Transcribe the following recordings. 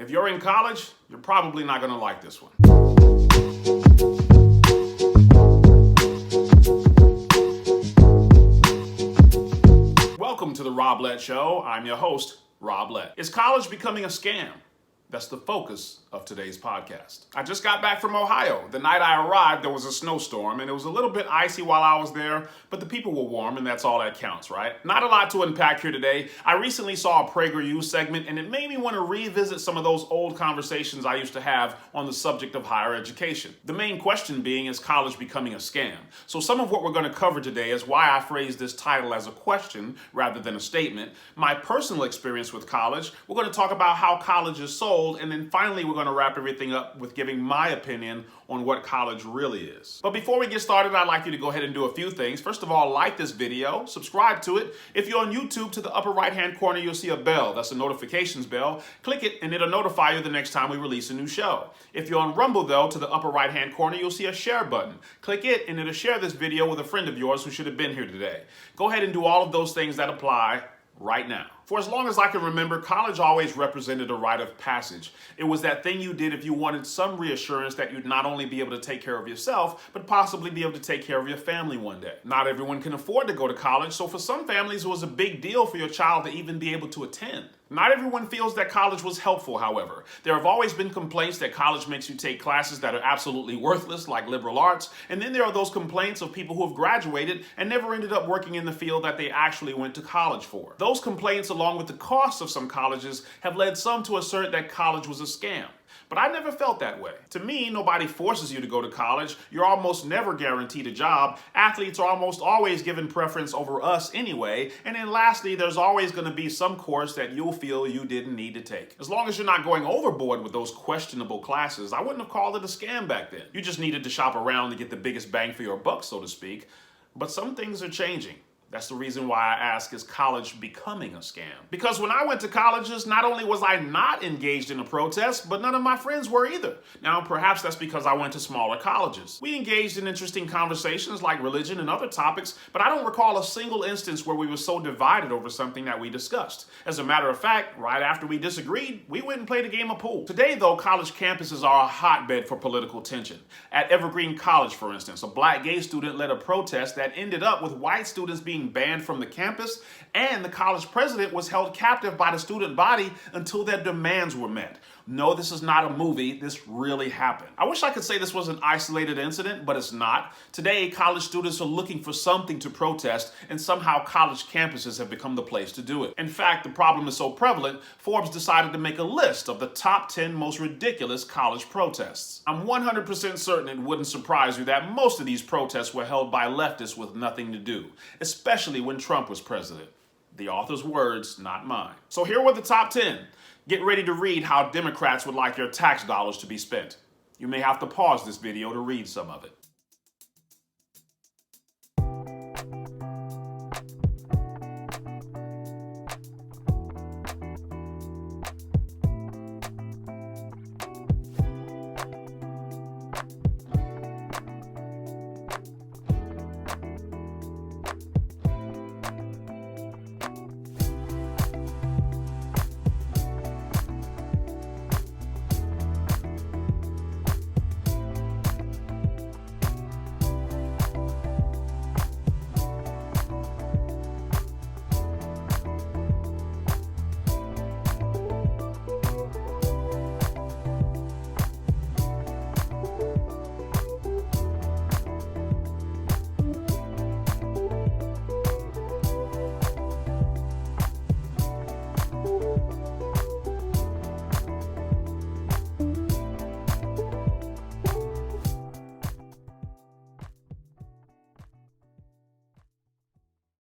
If you're in college, you're probably not going to like this one. Welcome to the Rob Lett Show. I'm your host, Rob Lett. Is college becoming a scam? That's the focus of today's podcast. I just got back from Ohio. The night I arrived, there was a snowstorm, and it was a little bit icy while I was there, but the people were warm, and that's all that counts, right? Not a lot to unpack here today. I recently saw a PragerU segment, and it made me want to revisit some of those old conversations I used to have on the subject of higher education. The main question being, is college becoming a scam? So some of what we're going to cover today is why I phrased this title as a question rather than a statement, my personal experience with college. We're going to talk about how college is sold, and then finally we're going to wrap everything up with giving my opinion on what college really is. But before we get started, I'd like you to go ahead and do a few things. First of all, like this video, subscribe to it. If you're on YouTube, to the upper right hand corner, you'll see a bell. That's a notifications bell. Click it and it'll notify you the next time we release a new show. If you're on Rumble though, to the upper right hand corner, you'll see a share button. Click it and it'll share this video with a friend of yours who should have been here today. Go ahead and do all of those things that apply right now. For as long as I can remember, college always represented a rite of passage. It was that thing you did if you wanted some reassurance that you'd not only be able to take care of yourself, but possibly be able to take care of your family one day. Not everyone can afford to go to college, so for some families it was a big deal for your child to even be able to attend. Not everyone feels that college was helpful, however. There have always been complaints that college makes you take classes that are absolutely worthless, like liberal arts, and then there are those complaints of people who have graduated and never ended up working in the field that they actually went to college for. Those complaints, along with the costs of some colleges, have led some to assert that college was a scam. But I never felt that way. To me, nobody forces you to go to college. You're almost never guaranteed a job. Athletes are almost always given preference over us anyway. And then lastly, there's always going to be some course that you'll feel you didn't need to take. As long as you're not going overboard with those questionable classes, I wouldn't have called it a scam back then. You just needed to shop around to get the biggest bang for your buck, so to speak. But some things are changing. That's the reason why I ask, is college becoming a scam? Because when I went to colleges, not only was I not engaged in a protest, but none of my friends were either. Now, perhaps that's because I went to smaller colleges. We engaged in interesting conversations like religion and other topics, but I don't recall a single instance where we were so divided over something that we discussed. As a matter of fact, right after we disagreed, we went and played a game of pool. Today, though, college campuses are a hotbed for political tension. At Evergreen College, for instance, a black gay student led a protest that ended up with white students being banned from the campus, and the college president was held captive by the student body until their demands were met. No, this is not a movie. This really happened. I wish I could say this was an isolated incident, but it's not. Today, college students are looking for something to protest, and somehow college campuses have become the place to do it. In fact, the problem is so prevalent, Forbes decided to make a list of the top 10 most ridiculous college protests. I'm 100% certain it wouldn't surprise you that most of these protests were held by leftists with nothing to do, especially when Trump was president. The author's words, not mine. So here were the top 10. Get ready to read how Democrats would like your tax dollars to be spent. You may have to pause this video to read some of it.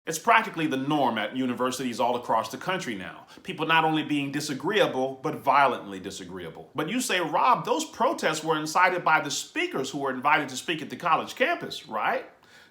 It's practically the norm at universities all across the country now. People not only being disagreeable, but violently disagreeable. But you say, Rob, those protests were incited by the speakers who were invited to speak at the college campus, right?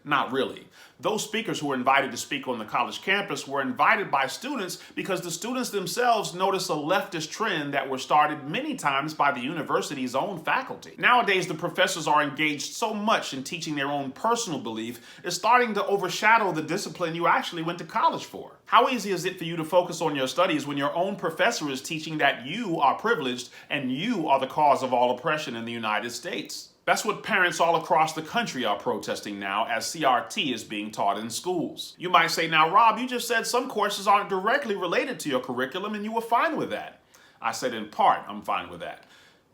Not really. Those speakers who were invited to speak on the college campus were invited by students because the students themselves noticed a leftist trend that was started many times by the university's own faculty. Nowadays, the professors are engaged so much in teaching their own personal belief, it's starting to overshadow the discipline you actually went to college for. How easy is it for you to focus on your studies when your own professor is teaching that you are privileged and you are the cause of all oppression in the United States? That's what parents all across the country are protesting now as CRT is being taught in schools. You might say, now, Rob, you just said some courses aren't directly related to your curriculum and you were fine with that. I said in part, I'm fine with that.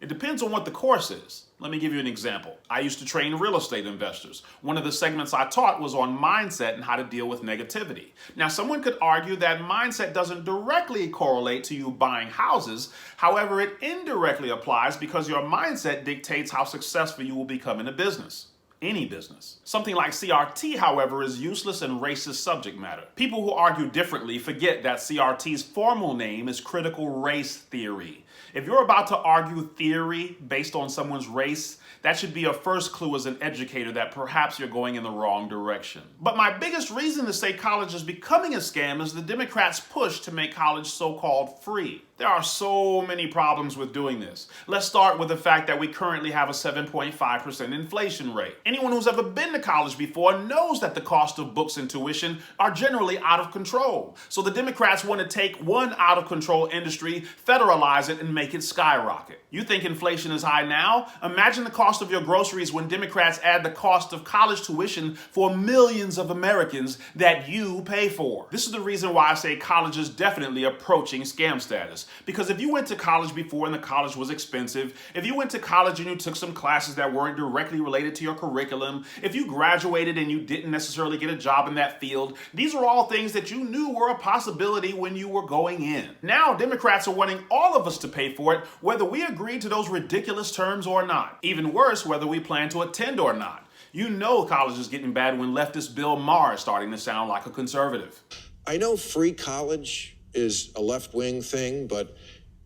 It depends on what the course is. Let me give you an example. I used to train real estate investors. One of the segments I taught was on mindset and how to deal with negativity. Now, someone could argue that mindset doesn't directly correlate to you buying houses. However, it indirectly applies because your mindset dictates how successful you will become in a business. Any business. Something like CRT, however, is useless and racist subject matter. People who argue differently forget that CRT's formal name is critical race theory. If you're about to argue theory based on someone's race, that should be a first clue as an educator that perhaps you're going in the wrong direction. But my biggest reason to say college is becoming a scam is the Democrats' push to make college so-called free. There are so many problems with doing this. Let's start with the fact that we currently have a 7.5% inflation rate. Anyone who's ever been to college before knows that the cost of books and tuition are generally out of control. So the Democrats want to take one out-of-control industry, federalize it, and make it skyrocket. You think inflation is high now? Imagine the cost of your groceries when Democrats add the cost of college tuition for millions of Americans that you pay for. This is the reason why I say college is definitely approaching scam status. Because if you went to college before and the college was expensive, if you went to college and you took some classes that weren't directly related to your curriculum, if you graduated and you didn't necessarily get a job in that field, these are all things that you knew were a possibility when you were going in. Now, Democrats are wanting all of us to pay for it, whether we agree to those ridiculous terms or not. Even worse, whether we plan to attend or not. You know college is getting bad when leftist Bill Maher is starting to sound like a conservative. I know free college is a left-wing thing, but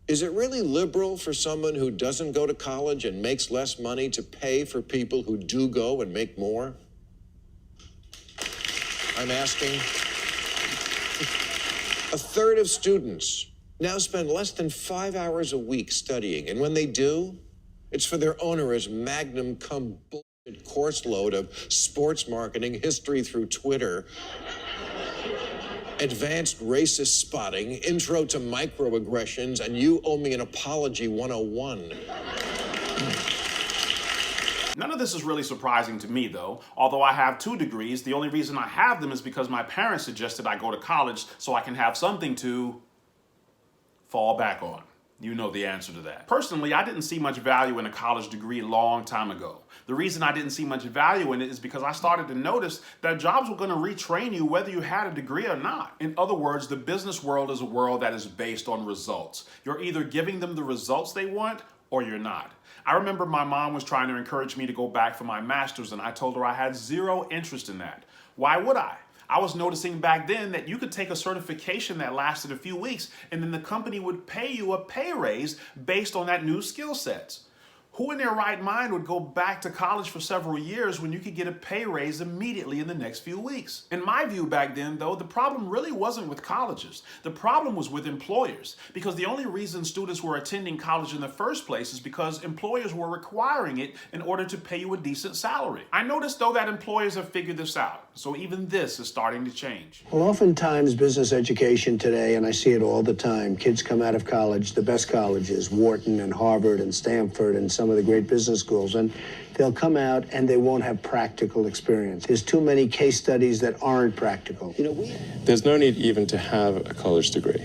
is it really liberal for someone who doesn't go to college and makes less money to pay for people who do go and make more? I'm asking. A third of students now spend less than 5 hours a week studying, and when they do, it's for their onerous magnum cum bullshit course load of sports marketing, history through Twitter, advanced racist spotting, intro to microaggressions, and you owe me an apology 101. None of this is really surprising to me, though. Although I have 2 degrees, the only reason I have them is because my parents suggested I go to college so I can have something to fall back on. You know the answer to that. Personally, I didn't see much value in a college degree a long time ago. The reason I didn't see much value in it is because I started to notice that jobs were going to retrain you whether you had a degree or not. In other words, the business world is a world that is based on results. You're either giving them the results they want or you're not. I remember my mom was trying to encourage me to go back for my master's, and I told her I had zero interest in that. Why would I? I was noticing back then that you could take a certification that lasted a few weeks and then the company would pay you a pay raise based on that new skill sets. Who in their right mind would go back to college for several years when you could get a pay raise immediately in the next few weeks? In my view back then, though, the problem really wasn't with colleges. The problem was with employers, because the only reason students were attending college in the first place is because employers were requiring it in order to pay you a decent salary. I noticed, though, that employers have figured this out, so even this is starting to change. Well, oftentimes business education today, and I see it all the time, kids come out of college, the best colleges, Wharton and Harvard and Stanford and some of the great business schools, and they'll come out and they won't have practical experience. There's too many case studies that aren't practical. There's no need even to have a college degree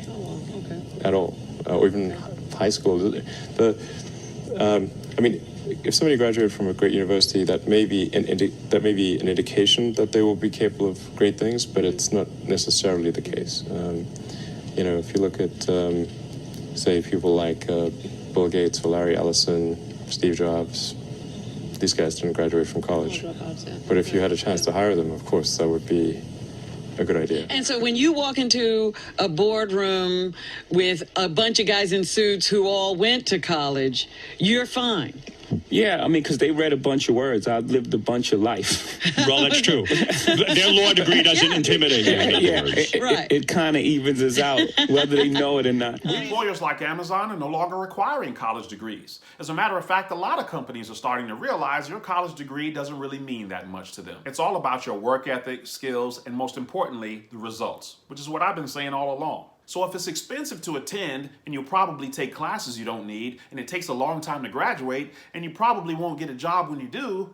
at all, or even high school. I mean, if somebody graduated from a great university, that may be an indication that they will be capable of great things, but it's not necessarily the case. If you look at, say, people like Bill Gates or Larry Ellison, Steve Jobs, these guys didn't graduate from college. But if you had a chance to hire them, of course, that would be a good idea. And so when you walk into a boardroom with a bunch of guys in suits who all went to college, you're fine. Yeah, I mean, because they read a bunch of words. I've lived a bunch of life. Well, that's true. Their law degree doesn't intimidate you. In other words. It kind of evens us out, whether they know it or not. Employers like Amazon are no longer requiring college degrees. As a matter of fact, a lot of companies are starting to realize your college degree doesn't really mean that much to them. It's all about your work ethic, skills, and most importantly, the results, which is what I've been saying all along. So if it's expensive to attend and you'll probably take classes you don't need and it takes a long time to graduate and you probably won't get a job when you do,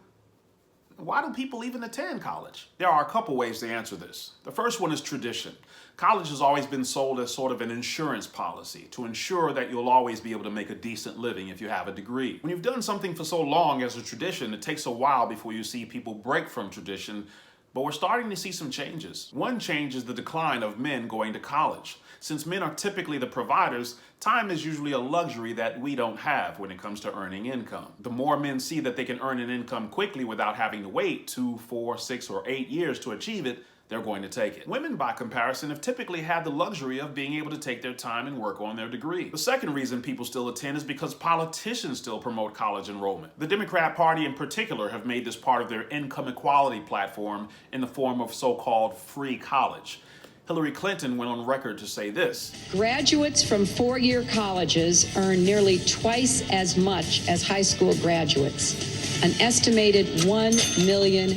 why do people even attend college? There are a couple ways to answer this. The first one is tradition. College has always been sold as sort of an insurance policy to ensure that you'll always be able to make a decent living if you have a degree. When you've done something for so long as a tradition, it takes a while before you see people break from tradition, but we're starting to see some changes. One change is the decline of men going to college. Since men are typically the providers, time is usually a luxury that we don't have when it comes to earning income. The more men see that they can earn an income quickly without having to wait 2, 4, 6, or 8 years to achieve it, they're going to take it. Women, by comparison, have typically had the luxury of being able to take their time and work on their degree. The second reason people still attend is because politicians still promote college enrollment. The Democrat Party in particular have made this part of their income equality platform in the form of so-called free college. Hillary Clinton went on record to say this: Graduates from four-year colleges earn nearly twice as much as high school graduates, an estimated $1 million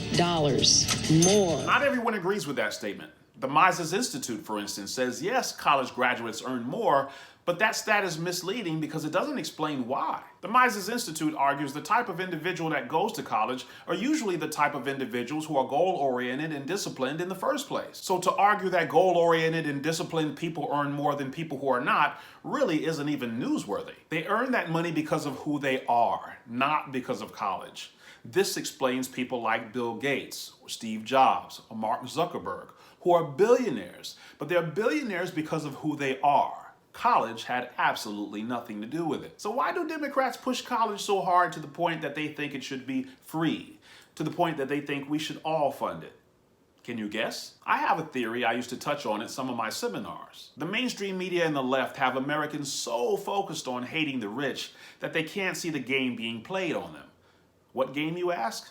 more. Not everyone agrees with that statement. The Mises Institute, for instance, says yes, college graduates earn more, but that stat is misleading because it doesn't explain why. The Mises Institute argues the type of individual that goes to college are usually the type of individuals who are goal-oriented and disciplined in the first place. So to argue that goal-oriented and disciplined people earn more than people who are not really isn't even newsworthy. They earn that money because of who they are, not because of college. This explains people like Bill Gates, or Steve Jobs, or Mark Zuckerberg, who are billionaires, but they're billionaires because of who they are. College had absolutely nothing to do with it. So why do Democrats push college so hard to the point that they think it should be free, to the point that they think we should all fund it? Can you guess? I have a theory I used to touch on at some of my seminars. The mainstream media and the left have Americans so focused on hating the rich that they can't see the game being played on them. What game, you ask?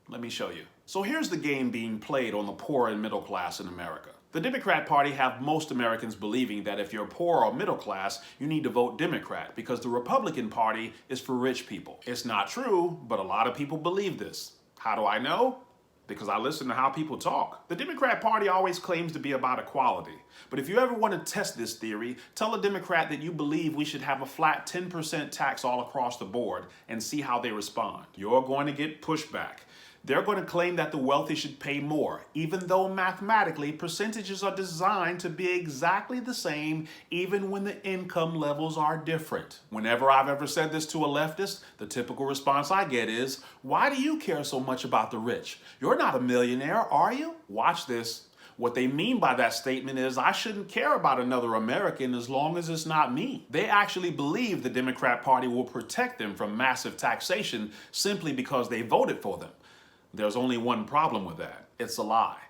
Let me show you. So here's the game being played on the poor and middle class in America. The Democrat Party have most Americans believing that if you're poor or middle class, you need to vote Democrat because the Republican Party is for rich people. It's not true, but a lot of people believe this. How do I know? Because I listen to how people talk. The Democrat Party always claims to be about equality. But if you ever want to test this theory, tell a Democrat that you believe we should have a flat 10% tax all across the board and see how they respond. You're going to get pushback. They're going to claim that the wealthy should pay more, even though mathematically percentages are designed to be exactly the same, even when the income levels are different. Whenever I've ever said this to a leftist, the typical response I get is, why do you care so much about the rich? You're not a millionaire, are you? Watch this. What they mean by that statement is I shouldn't care about another American as long as it's not me. They actually believe the Democrat Party will protect them from massive taxation simply because they voted for them. There's only one problem with that. It's a lie.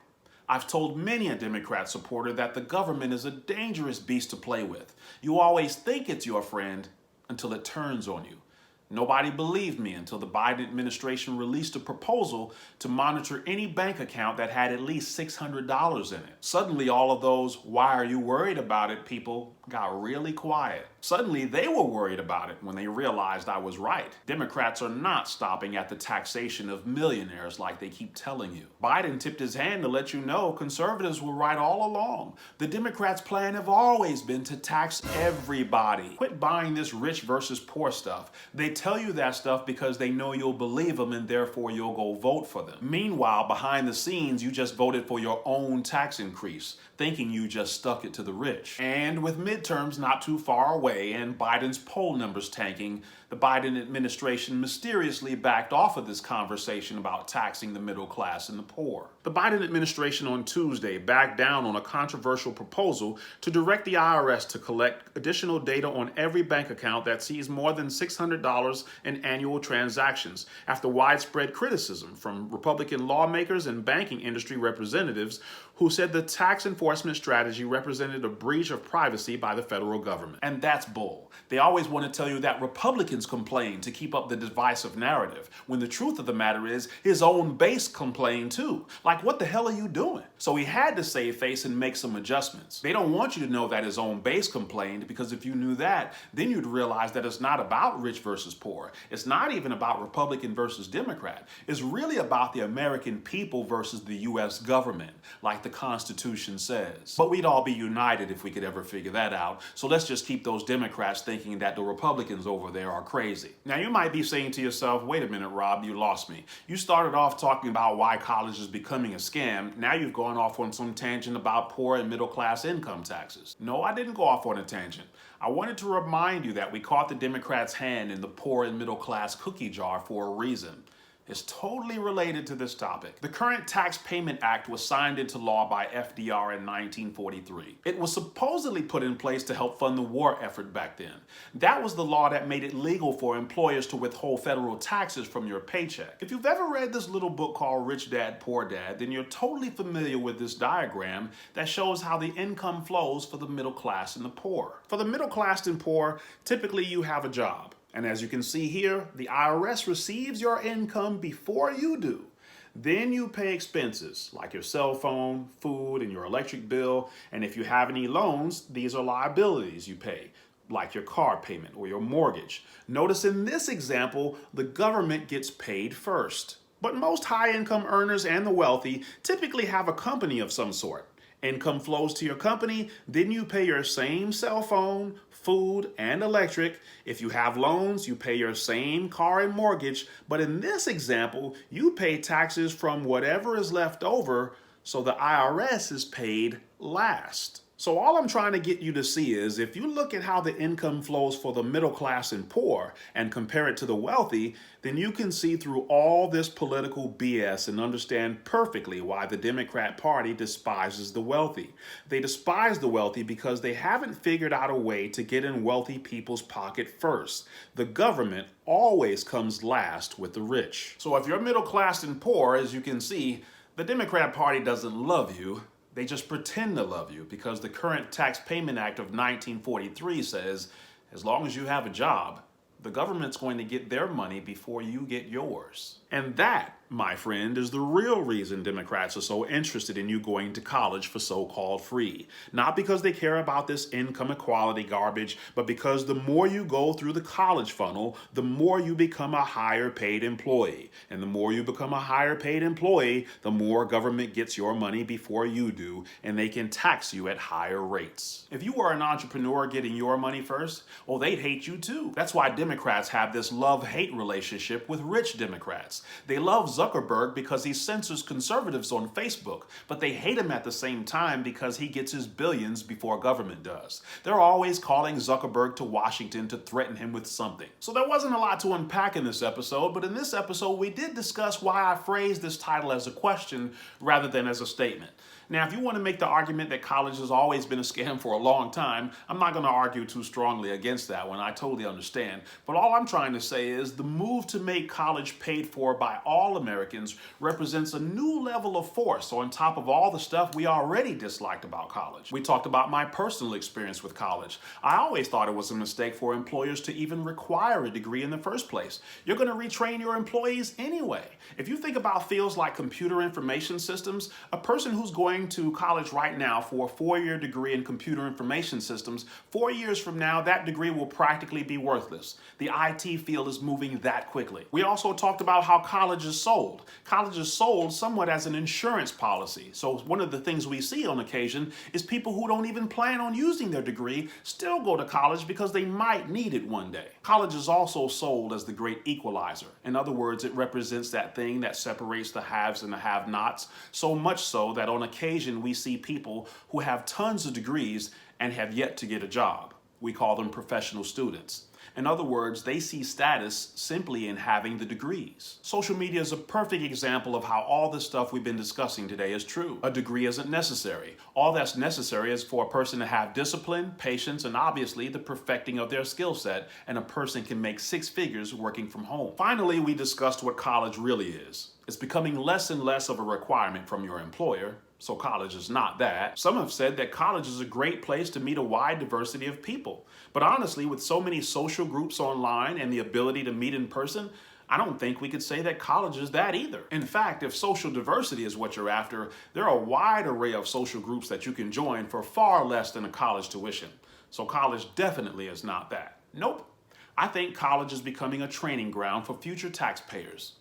I've told many a Democrat supporter that the government is a dangerous beast to play with. You always think it's your friend until it turns on you. Nobody believed me until the Biden administration released a proposal to monitor any bank account that had at least $600 in it. Suddenly, all of those "why are you worried about it" people got really quiet. Suddenly, they were worried about it when they realized I was right. Democrats are not stopping at the taxation of millionaires like they keep telling you. Biden tipped his hand to let you know conservatives were right all along. The Democrats' plan have always been to tax everybody. Quit buying this rich versus poor stuff. They tell you that stuff because they know you'll believe them and therefore you'll go vote for them. Meanwhile, behind the scenes, you just voted for your own tax increase, thinking you just stuck it to the rich. And with midterms not too far away and Biden's poll numbers tanking, the Biden administration mysteriously backed off of this conversation about taxing the middle class and the poor. The Biden administration on Tuesday backed down on a controversial proposal to direct the IRS to collect additional data on every bank account that sees more than $600 in annual transactions after widespread criticism from Republican lawmakers and banking industry representatives who said the tax enforcement strategy represented a breach of privacy by the federal government. And that's bull. They always want to tell you that Republicans Republicans complain to keep up the divisive narrative, when the truth of the matter is his own base complained too. Like, what the hell are you doing? So he had to save face and make some adjustments. They don't want you to know that his own base complained, because if you knew that, then you'd realize that it's not about rich versus poor. It's not even about Republican versus Democrat. It's really about the American people versus the U.S. government, like the Constitution says. But we'd all be united if we could ever figure that out. So let's just keep those Democrats thinking that the Republicans over there are crazy. Now you might be saying to yourself, wait a minute, Rob, you lost me. You started off talking about why college is becoming a scam. Now you've gone off on some tangent about poor and middle class income taxes. No, I didn't go off on a tangent. I wanted to remind you that we caught the Democrats' hand in the poor and middle class cookie jar for a reason. Is totally related to this topic. The current Tax Payment Act was signed into law by FDR in 1943. It was supposedly put in place to help fund the war effort back then. That was the law that made it legal for employers to withhold federal taxes from your paycheck. If you've ever read this little book called Rich Dad, Poor Dad, then you're totally familiar with this diagram that shows how the income flows for the middle class and the poor. For the middle class and poor, typically you have a job. And as you can see here, the IRS receives your income before you do. Then you pay expenses like your cell phone, food, and your electric bill. And if you have any loans, these are liabilities you pay, like your car payment or your mortgage. Notice in this example, the government gets paid first. But most high-income earners and the wealthy typically have a company of some sort. Income flows to your company, then you pay your same cell phone, food, and electric. If you have loans, you pay your same car and mortgage. But in this example, you pay taxes from whatever is left over, so the IRS is paid last. So all I'm trying to get you to see is, if you look at how the income flows for the middle class and poor and compare it to the wealthy, then you can see through all this political BS and understand perfectly why the Democrat Party despises the wealthy. They despise the wealthy because they haven't figured out a way to get in wealthy people's pocket first. The government always comes last with the rich. So if you're middle class and poor, as you can see, the Democrat Party doesn't love you. They just pretend to love you, because the current Tax Payment Act of 1943 says, as long as you have a job, the government's going to get their money before you get yours. And that, my friend, is the real reason Democrats are so interested in you going to college for so-called free. Not because they care about this income equality garbage, but because the more you go through the college funnel, the more you become a higher paid employee. And the more you become a higher paid employee, the more government gets your money before you do, and they can tax you at higher rates. If you were an entrepreneur getting your money first, well, they'd hate you too. That's why Democrats have this love-hate relationship with rich Democrats. They love Zuckerberg because he censors conservatives on Facebook, but they hate him at the same time because he gets his billions before government does. They're always calling Zuckerberg to Washington to threaten him with something. So there wasn't a lot to unpack in this episode, but in this episode we did discuss why I phrased this title as a question rather than as a statement. Now, if you want to make the argument that college has always been a scam for a long time, I'm not going to argue too strongly against that one. I totally understand. But all I'm trying to say is the move to make college paid for by all Americans represents a new level of force on top of all the stuff we already disliked about college. We talked about my personal experience with college. I always thought it was a mistake for employers to even require a degree in the first place. You're going to retrain your employees anyway. If you think about fields like computer information systems, a person who's going to college right now for a 4-year degree in computer information systems, 4 years from now, that degree will practically be worthless. The IT field is moving that quickly. We also talked about how college is sold. College is sold somewhat as an insurance policy. So one of the things we see on occasion is people who don't even plan on using their degree still go to college because they might need it one day. College is also sold as the great equalizer. In other words, it represents that thing that separates the haves and the have-nots, so much so that on occasion we see people who have tons of degrees and have yet to get a job. We call them professional students. In other words, they see status simply in having the degrees. Social media is a perfect example of how all this stuff we've been discussing today is true. A degree isn't necessary. All that's necessary is for a person to have discipline, patience, and obviously the perfecting of their skill set, and a person can make 6 figures working from home. Finally, we discussed what college really is. It's becoming less and less of a requirement from your employer. So college is not that. Some have said that college is a great place to meet a wide diversity of people. But honestly, with so many social groups online and the ability to meet in person, I don't think we could say that college is that either. In fact, if social diversity is what you're after, there are a wide array of social groups that you can join for far less than a college tuition. So college definitely is not that. Nope. I think college is becoming a training ground for future taxpayers.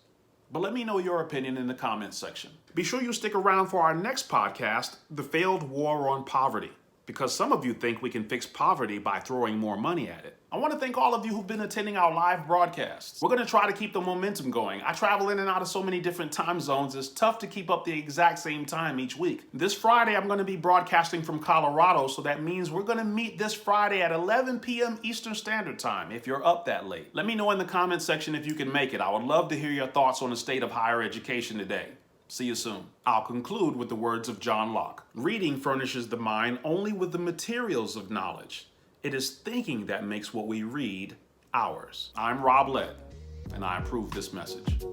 But let me know your opinion in the comments section. Be sure you stick around for our next podcast, The Failed War on Poverty, because some of you think we can fix poverty by throwing more money at it. I want to thank all of you who've been attending our live broadcasts. We're going to try to keep the momentum going. I travel in and out of so many different time zones, it's tough to keep up the exact same time each week. This Friday, I'm going to be broadcasting from Colorado, so that means we're going to meet this Friday at 11 p.m. Eastern Standard Time, if you're up that late. Let me know in the comments section if you can make it. I would love to hear your thoughts on the state of higher education today. See you soon. I'll conclude with the words of John Locke. Reading furnishes the mind only with the materials of knowledge. It is thinking that makes what we read ours. I'm Rob Lett, and I approve this message.